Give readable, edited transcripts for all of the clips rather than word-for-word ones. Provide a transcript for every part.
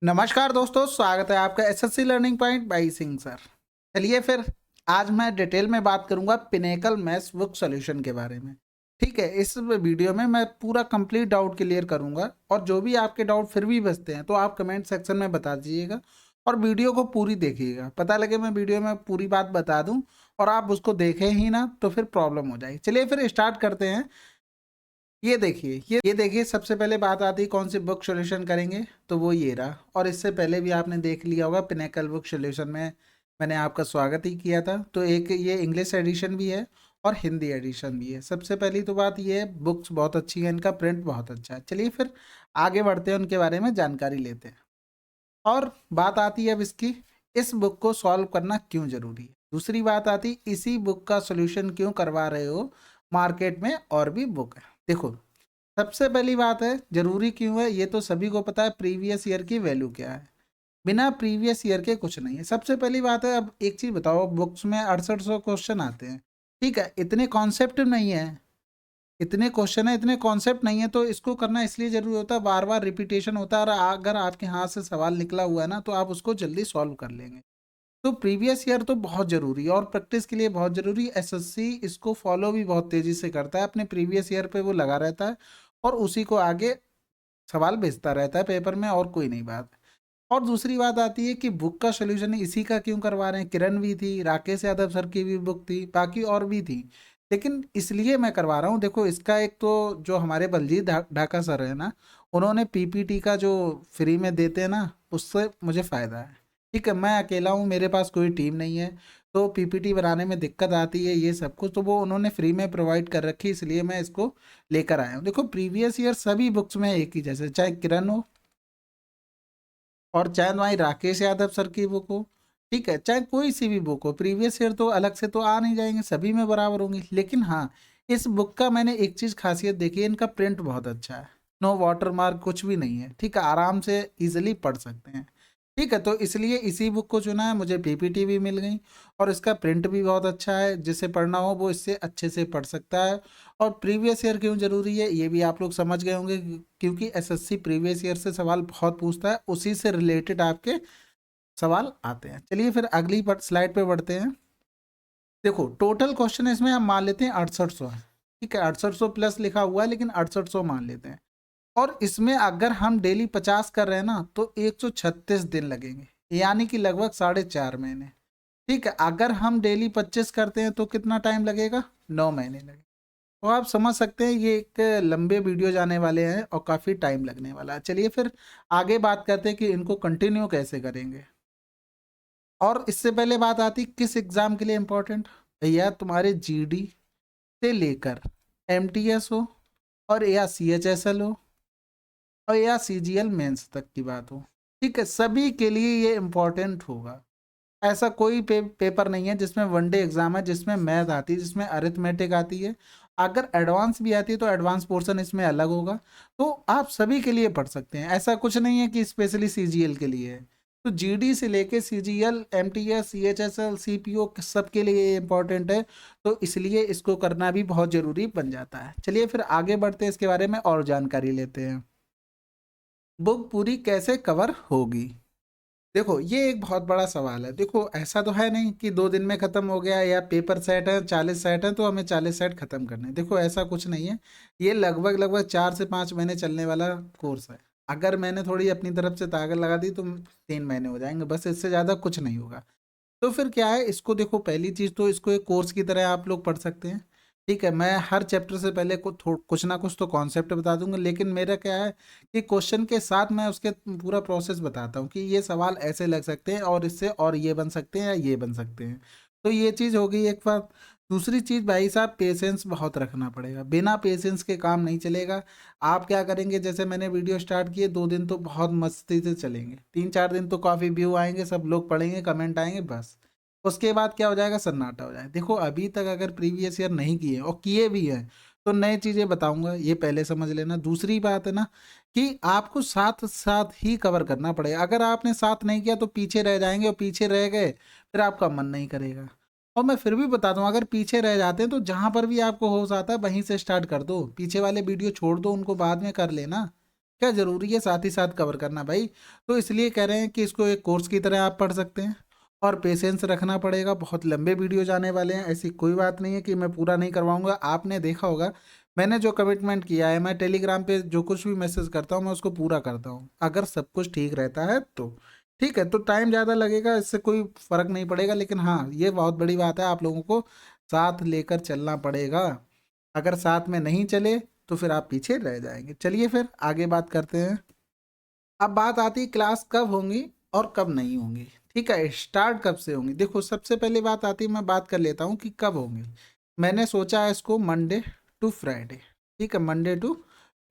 नमस्कार दोस्तों, स्वागत है आपका SSC learning point by Singh sir. चलिए फिर आज मैं डिटेल में बात करूंगा पिनेकल मैथ्स बुक सॉल्यूशन के बारे में। ठीक है, इस वीडियो में मैं पूरा कंप्लीट डाउट क्लियर करूंगा और जो भी आपके डाउट फिर भी बचते हैं तो आप कमेंट सेक्शन में बता दीजिएगा और वीडियो को पूरी देखिएगा। पता लगे मैं वीडियो में पूरी बात बता दूं और आप उसको देखें ही ना तो फिर प्रॉब्लम हो जाएगी। चलिए फिर स्टार्ट करते हैं। ये देखिए सबसे पहले बात आती है कौन सी बुक सॉल्यूशन करेंगे, तो वो ये रहा। और इससे पहले भी आपने देख लिया होगा पिनेकल बुक सॉल्यूशन में मैंने आपका स्वागत ही किया था। तो एक ये इंग्लिश एडिशन भी है और हिंदी एडिशन भी है। सबसे पहली तो बात ये है, बुक्स बहुत अच्छी है, इनका प्रिंट बहुत अच्छा है। चलिए फिर आगे बढ़ते हैं, उनके बारे में जानकारी लेते हैं। और बात आती है अब इसकी, इस बुक को सॉल्व करना क्यों जरूरी है। दूसरी बात आती, इसी बुक का सोल्यूशन क्यों करवा रहे हो, मार्केट में और भी बुक है। देखो सबसे पहली बात है जरूरी क्यों है, ये तो सभी को पता है, प्रीवियस ईयर की वैल्यू क्या है। बिना प्रीवियस ईयर के कुछ नहीं है। सबसे पहली बात है, अब एक चीज बताओ, बुक्स में 6800 क्वेश्चन आते हैं, ठीक है, इतने कॉन्सेप्ट नहीं है, इतने क्वेश्चन है, इतने कॉन्सेप्ट नहीं है, तो इसको करना इसलिए जरूरी होता है, बार बार रिपीटेशन होता है। और अगर आपके हाथ से सवाल निकला हुआ है ना तो आप उसको जल्दी सॉल्व कर लेंगे। तो प्रीवियस ईयर तो बहुत जरूरी है और प्रैक्टिस के लिए बहुत जरूरी। एसएससी इसको फॉलो भी बहुत तेजी से करता है, अपने प्रीवियस ईयर पे वो लगा रहता है और उसी को आगे सवाल भेजता रहता है पेपर में, और कोई नहीं बात। और दूसरी बात आती है कि बुक का सोल्यूशन इसी का क्यों करवा रहे हैं। किरण भी थी, राकेश यादव सर की भी बुक थी, बाकी और भी थी, लेकिन इसलिए मैं करवा रहा हूँ। देखो इसका एक तो जो हमारे बलजीत ढाका सर है ना, उन्होंने पीपीटी का जो फ्री में देते हैं ना, उससे मुझे फ़ायदा है। ठीक है, मैं अकेला हूँ, मेरे पास कोई टीम नहीं है, तो पीपीटी बनाने में दिक्कत आती है, ये सब कुछ तो वो उन्होंने फ्री में प्रोवाइड कर रखी, इसलिए मैं इसको लेकर आया हूँ। देखो प्रीवियस ईयर सभी बुक्स में एक ही जैसे, चाहे किरण हो और चाहे तुम्हारी राकेश यादव सर की बुक हो, ठीक है, चाहे कोई सी भी बुक हो, प्रीवियस ईयर तो अलग से तो आ नहीं जाएंगे, सभी में बराबर होंगे। लेकिन हाँ, इस बुक का मैंने एक चीज़ खासियत देखी है, इनका प्रिंट बहुत अच्छा है, नो वाटर मार्क कुछ भी नहीं है, ठीक है, आराम से इजिली पढ़ सकते हैं। ठीक है, तो इसलिए इसी बुक को चुना है। मुझे पीपीटी भी मिल गई और इसका प्रिंट भी बहुत अच्छा है, जिसे पढ़ना हो वो इससे अच्छे से पढ़ सकता है। और प्रीवियस ईयर क्यों जरूरी है ये भी आप लोग समझ गए होंगे, क्योंकि एसएससी प्रीवियस ईयर से सवाल बहुत पूछता है, उसी से रिलेटेड आपके सवाल आते हैं। चलिए फिर अगली स्लाइड पे बढ़ते हैं। देखो टोटल क्वेश्चन इसमें हम मान लेते हैं 6800 है, ठीक है, 6800 प्लस लिखा हुआ है लेकिन 6800 मान लेते हैं। और इसमें अगर हम डेली 50 कर रहे हैं ना तो 136 दिन लगेंगे, यानी कि लगभग 4.5 महीने। ठीक है, अगर हम डेली 25 करते हैं तो कितना टाइम लगेगा, 9 महीने लगेगा। तो आप समझ सकते हैं ये एक लंबे वीडियो जाने वाले हैं और काफ़ी टाइम लगने वाला है। चलिए फिर आगे बात करते हैं कि इनको कंटिन्यू कैसे करेंगे। और इससे पहले बात आती किस एग्ज़ाम के लिए इम्पोर्टेंट, भैया तुम्हारे जीडी से लेकर एमटीएस हो और या सीएचएसएल हो और या सीजीएल मेंस तक की बात हो, ठीक है, सभी के लिए ये इम्पोर्टेंट होगा। ऐसा कोई पेपर नहीं है जिसमें वनडे एग्जाम है जिसमें मैथ आती है, जिसमें अरिथमेटिक आती है। अगर एडवांस भी आती है तो एडवांस पोर्शन इसमें अलग होगा। तो आप सभी के लिए पढ़ सकते हैं, ऐसा कुछ नहीं है कि स्पेशली सीजीएल के लिए है। तो जीडी से लेके सीजीएल, एमटीएस, सीएचएसएल, सीपीओ सबके लिए इम्पोर्टेंट है। तो इसलिए इसको करना भी बहुत ज़रूरी बन जाता है। चलिए फिर आगे बढ़ते हैं, इसके बारे में और जानकारी लेते हैं। बुक पूरी कैसे कवर होगी। देखो ये एक बहुत बड़ा सवाल है। देखो ऐसा तो है नहीं कि 2 दिन में ख़त्म हो गया, या पेपर सेट है 40 सेट है तो हमें 40 सेट ख़त्म करने हैं। देखो ऐसा कुछ नहीं है, ये लगभग लगभग 4 से 5 महीने चलने वाला कोर्स है। अगर मैंने थोड़ी अपनी तरफ से ताकत लगा दी तो 3 महीने हो जाएंगे, बस, इससे ज़्यादा कुछ नहीं होगा। तो फिर क्या है, इसको देखो पहली चीज़ तो इसको एक कोर्स की तरह आप लोग पढ़ सकते हैं। ठीक है, मैं हर चैप्टर से पहले कुछ ना कुछ तो कॉन्सेप्ट बता दूंगा, लेकिन मेरा क्या है कि क्वेश्चन के साथ मैं उसके पूरा प्रोसेस बताता हूँ कि ये सवाल ऐसे लग सकते हैं और इससे और ये बन सकते हैं या ये बन सकते हैं। तो ये चीज़ हो गई एक बात। दूसरी चीज़ भाई साहब, पेशेंस बहुत रखना पड़ेगा, बिना पेशेंस के काम नहीं चलेगा। आप क्या करेंगे, जैसे मैंने वीडियो स्टार्ट किए, 2 दिन तो बहुत मस्ती से चलेंगे, 3-4 दिन तो काफ़ी व्यू आएंगे, सब लोग पढ़ेंगे, कमेंट आएंगे, बस उसके बाद क्या हो जाएगा, सन्नाटा हो जाएगा। देखो अभी तक अगर प्रीवियस ईयर नहीं किए और किए भी हैं तो नई चीज़ें बताऊंगा, ये पहले समझ लेना। दूसरी बात है ना कि आपको साथ साथ ही कवर करना पड़ेगा। अगर आपने साथ नहीं किया तो पीछे रह जाएंगे, और पीछे रह गए फिर आपका मन नहीं करेगा। और मैं फिर भी बता दूं, अगर पीछे रह जाते हैं तो जहां पर भी आपको होश आता है वहीं से स्टार्ट कर दो, पीछे वाले वीडियो छोड़ दो, उनको बाद में कर लेना। क्या ज़रूरी है साथ ही साथ कवर करना भाई? तो इसलिए कह रहे हैं कि इसको एक कोर्स की तरह आप पढ़ सकते हैं और पेशेंस रखना पड़ेगा। बहुत लंबे वीडियो जाने वाले हैं, ऐसी कोई बात नहीं है कि मैं पूरा नहीं करवाऊँगा। आपने देखा होगा मैंने जो कमिटमेंट किया है, मैं टेलीग्राम पे जो कुछ भी मैसेज करता हूँ मैं उसको पूरा करता हूँ। अगर सब कुछ ठीक रहता है तो ठीक है, तो टाइम ज़्यादा लगेगा, इससे कोई फ़र्क नहीं पड़ेगा। लेकिन हाँ, ये बहुत बड़ी बात है, आप लोगों को साथ लेकर चलना पड़ेगा। अगर साथ में नहीं चले तो फिर आप पीछे रह जाएंगे। चलिए फिर आगे बात करते हैं। अब बात आती है क्लास कब होंगी और कब नहीं होंगी। ठीक है, स्टार्ट कब से होंगी। देखो सबसे पहले बात आती है, मैं बात कर लेता हूँ कि कब होंगी। मैंने सोचा है इसको मंडे टू फ्राइडे। ठीक है, मंडे टू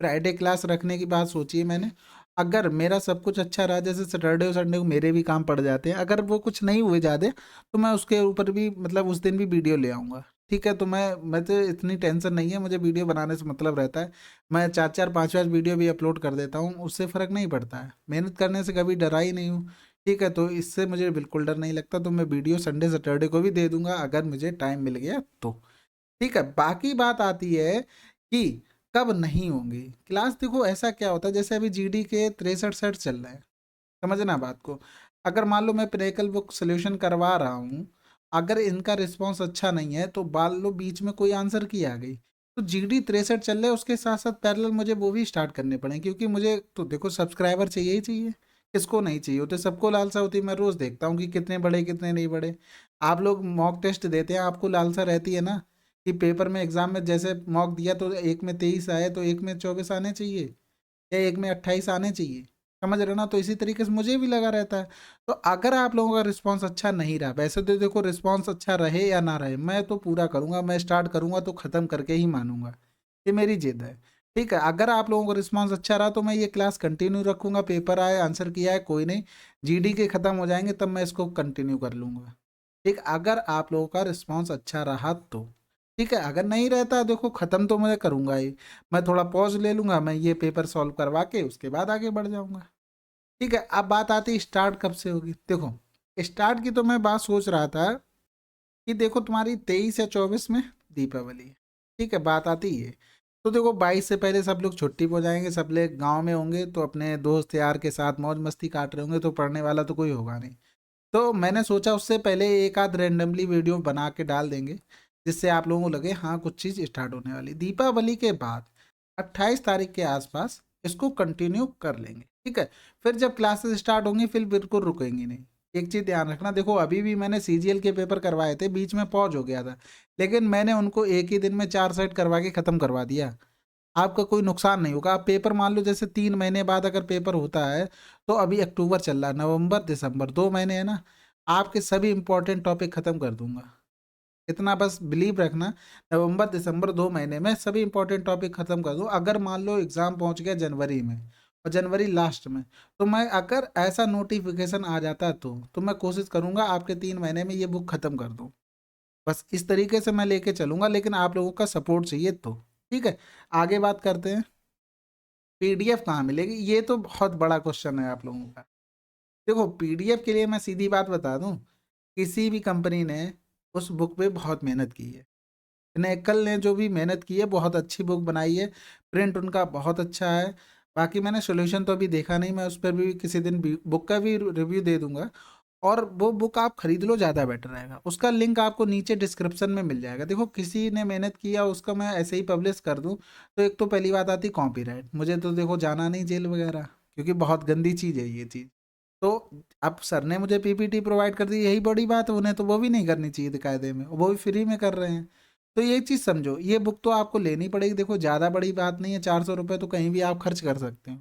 फ्राइडे क्लास रखने की बात सोची है मैंने। अगर मेरा सब कुछ अच्छा रहा, जैसे सैटरडे और संडे को मेरे भी काम पड़ जाते हैं, अगर वो कुछ नहीं हुए ज़्यादा तो मैं उसके ऊपर भी मतलब उस दिन भी वीडियो ले आऊँगा। ठीक है, तो मैं तो इतनी टेंशन नहीं है, मुझे वीडियो बनाने से मतलब रहता है। मैं 4-4 5-5 वीडियो भी अपलोड कर देता हूँ, उससे फ़र्क नहीं पड़ता है। मेहनत करने से कभी डरा ही नहीं हूँ। ठीक है, तो इससे मुझे बिल्कुल डर नहीं लगता। तो मैं वीडियो संडे सैटरडे को भी दे दूँगा अगर मुझे टाइम मिल गया तो। ठीक है, बाकी बात आती है कि कब नहीं होंगी क्लास। देखो ऐसा क्या होता है, जैसे अभी जीडी के 63 सेट चल रहे हैं, समझना बात को। अगर मान लो मैं पिनेकल बुक सॉल्यूशन करवा रहा हूँ, अगर इनका रिस्पांस अच्छा नहीं है तो मान लो बीच में कोई आंसर की आ गई, तो जीडी 63 चल रहे हैं, उसके साथ साथ पैरेलल मुझे वो भी स्टार्ट करने पड़े, क्योंकि मुझे तो देखो सब्सक्राइबर चाहिए ही चाहिए। किसको नहीं चाहिए होते, सबको लालसा होती है। मैं रोज़ देखता हूँ कि कितने बड़े कितने नहीं बड़े। आप लोग मॉक टेस्ट देते हैं, आपको लालसा रहती है ना कि पेपर में एग्जाम में जैसे मॉक दिया तो एक में 23 आए तो एक में 24 आने चाहिए या एक में 28 आने चाहिए। समझ रहे हो ना? तो इसी तरीके से मुझे भी लगा रहता है। तो अगर आप लोगों का रिस्पांस अच्छा नहीं रहा, वैसे तो देखो रिस्पांस अच्छा रहे या ना रहे मैं तो पूरा करूंगा, मैं स्टार्ट करूंगा तो ख़त्म करके ही मानूंगा। ये मेरी जिद है। ठीक है, अगर आप लोगों का रिस्पांस अच्छा रहा तो मैं ये क्लास कंटिन्यू रखूंगा। पेपर आए आंसर किया है कोई नहीं, जीडी के ख़त्म हो जाएंगे तब मैं इसको कंटिन्यू कर लूँगा। ठीक, अगर आप लोगों का रिस्पांस अच्छा रहा तो ठीक है, अगर नहीं रहता देखो ख़त्म तो मैं करूंगा ही। मैं थोड़ा पॉज ले लूंगा, मैं ये पेपर सॉल्व करवा के उसके बाद आगे बढ़ जाऊंगा। ठीक है, अब बात आती है स्टार्ट कब से होगी। देखो स्टार्ट की तो मैं बात सोच रहा था कि देखो तुम्हारी 23 या 24 में दीपावली है। ठीक है, बात आती है तो देखो 22 से पहले सब लोग छुट्टी पे हो जाएंगे, सब लोग गांव में होंगे तो अपने दोस्त यार के साथ मौज मस्ती काट रहे होंगे, तो पढ़ने वाला तो कोई होगा नहीं। तो मैंने सोचा उससे पहले एक आध रैंडमली वीडियो बना के डाल देंगे, जिससे आप लोगों को लगे हाँ कुछ चीज़ स्टार्ट होने वाली। दीपावली के बाद 28 तारीख के आसपास इसको कंटिन्यू कर लेंगे। ठीक है, फिर जब क्लासेस स्टार्ट होंगी फिर बिल्कुल रुकेंगी नहीं। एक चीज़ ध्यान रखना, देखो अभी भी मैंने सीजीएल के पेपर करवाए थे, बीच में पॉज हो गया था, लेकिन मैंने उनको एक ही दिन में 4 सेट करवा के ख़त्म करवा दिया। आपका कोई नुकसान नहीं होगा। आप पेपर मान लो जैसे 3 महीने बाद अगर पेपर होता है, तो अभी अक्टूबर चल रहा है, नवंबर दिसंबर 2 महीने है ना, आपके सभी इंपॉर्टेंट टॉपिक खत्म कर दूंगा। इतना बस बिलीव रखना, नवंबर दिसंबर 2 महीने में सभी इंपॉर्टेंट टॉपिक खत्म कर दूँ। अगर मान लो एग्जाम पहुंच गया जनवरी में और जनवरी लास्ट में, तो मैं अगर ऐसा नोटिफिकेशन आ जाता तो मैं कोशिश करूंगा आपके 3 महीने में ये बुक खत्म कर दूं। बस इस तरीके से मैं लेके चलूंगा, लेकिन आप लोगों का सपोर्ट चाहिए तो। ठीक है, आगे बात करते हैं। पीडीएफ कहाँ मिलेगी, ये तो बहुत बड़ा क्वेश्चन है आप लोगों का। देखो पीडीएफ के लिए मैं सीधी बात बता दूं, किसी भी कंपनी ने उस बुक पे बहुत मेहनत की है। नेकल ने जो भी मेहनत की है, बहुत अच्छी बुक बनाई है, प्रिंट उनका बहुत अच्छा है। बाकी मैंने सॉल्यूशन तो अभी देखा नहीं, मैं उस पर भी किसी दिन भी बुक का भी रिव्यू दे दूंगा। और वो बुक आप खरीद लो, ज़्यादा बेटर रहेगा। उसका लिंक आपको नीचे डिस्क्रिप्शन में मिल जाएगा। देखो किसी ने मेहनत किया उसका मैं ऐसे ही पब्लिश कर दूं तो एक तो पहली बात आती कॉपीराइट, मुझे तो देखो जाना नहीं जेल वगैरह, क्योंकि बहुत गंदी चीज़ है ये चीज़। तो अब सर ने मुझे पीपीटी प्रोवाइड कर दी, यही बड़ी बात है। उन्हें तो वो भी नहीं करनी चाहिए कायदे में, वो भी फ्री में कर रहे हैं। तो ये चीज़ समझो, ये बुक तो आपको लेनी पड़ेगी। देखो ज़्यादा बड़ी बात नहीं है, 400 रुपये तो कहीं भी आप खर्च कर सकते हो।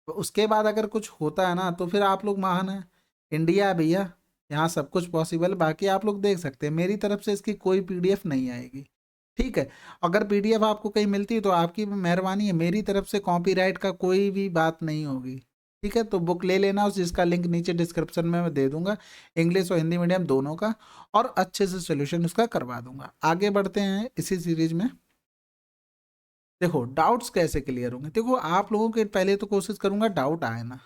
तो उसके बाद अगर कुछ होता है ना तो फिर आप लोग महान है। इंडिया है भैया, यहाँ सब कुछ पॉसिबल। बाकी आप लोग देख सकते हैं, मेरी तरफ से इसकी कोई पीडीएफ नहीं आएगी। ठीक है, अगर पीडीएफ आपको कहीं मिलती है तो आपकी मेहरबानी है, मेरी तरफ से कॉपीराइट का कोई भी बात नहीं होगी। ठीक है, तो बुक ले लेना, उस जिसका लिंक नीचे डिस्क्रिप्शन में मैं दे दूंगा, इंग्लिश और हिंदी मीडियम दोनों का, और अच्छे से सोल्यूशन उसका करवा दूंगा। आगे बढ़ते हैं इसी सीरीज में। देखो डाउट्स कैसे क्लियर होंगे। देखो आप लोगों के पहले तो कोशिश करूंगा डाउट आए ना।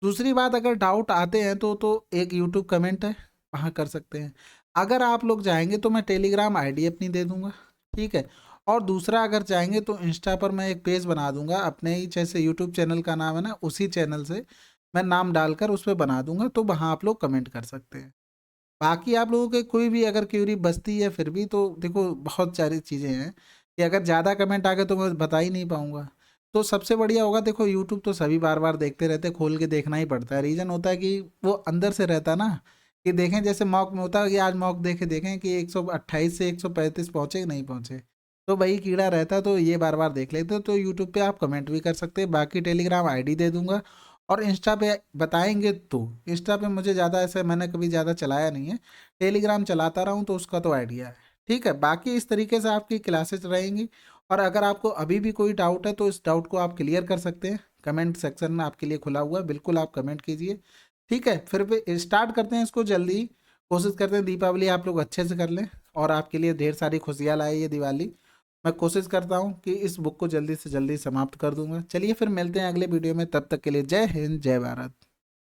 दूसरी बात, अगर डाउट आते हैं तो एक यूट्यूब कमेंट है, वहाँ कर सकते हैं। अगर आप लोग जाएंगे तो मैं टेलीग्राम आईडी अपनी दे दूंगा। ठीक है, और दूसरा अगर चाहेंगे तो इंस्टा पर मैं एक पेज बना दूंगा अपने ही, जैसे यूट्यूब चैनल का नाम है ना, उसी चैनल से मैं नाम डालकर उस पर बना दूंगा, तो वहाँ आप लोग कमेंट कर सकते हैं। बाकी आप लोगों के कोई भी अगर क्यूरी बचती है फिर भी, तो देखो बहुत सारी चीज़ें हैं कि अगर ज़्यादा कमेंट आ गए तो मैं बता ही नहीं पाऊंगा। तो सबसे बढ़िया होगा, देखो यूट्यूब तो सभी बार बार देखते रहते, खोल के देखना ही पड़ता है। रीज़न होता है कि वो अंदर से रहता है ना, कि देखें जैसे मॉक में होता है कि आज मॉक देखे देखें कि 128 से 135 पहुँचे कि नहीं पहुँचे, तो वही कीड़ा रहता है, तो ये बार बार देख लेते हो। तो यूट्यूब पे आप कमेंट भी कर सकते हैं। बाकी टेलीग्राम आईडी दे दूंगा, और इंस्टा पे बताएंगे तो इंस्टा पे मुझे ज़्यादा ऐसे मैंने कभी ज़्यादा चलाया नहीं है, टेलीग्राम चलाता रहा हूँ तो उसका तो आइडिया है। ठीक है, बाकी इस तरीके से आपकी क्लासेस रहेंगी। और अगर आपको अभी भी कोई डाउट है तो इस डाउट को आप क्लियर कर सकते हैं, कमेंट सेक्शन में आपके लिए खुला हुआ है, बिल्कुल आप कमेंट कीजिए। ठीक है, फिर भी स्टार्ट करते हैं इसको जल्दी ही। कोशिश करते हैं दीपावली आप लोग अच्छे से कर लें, और आपके लिए ढेर सारी खुशियाँ लाए ये दिवाली। मैं कोशिश करता हूँ कि इस बुक को जल्दी से जल्दी समाप्त कर दूंगा। चलिए फिर मिलते हैं अगले वीडियो में, तब तक के लिए जय हिंद जय भारत।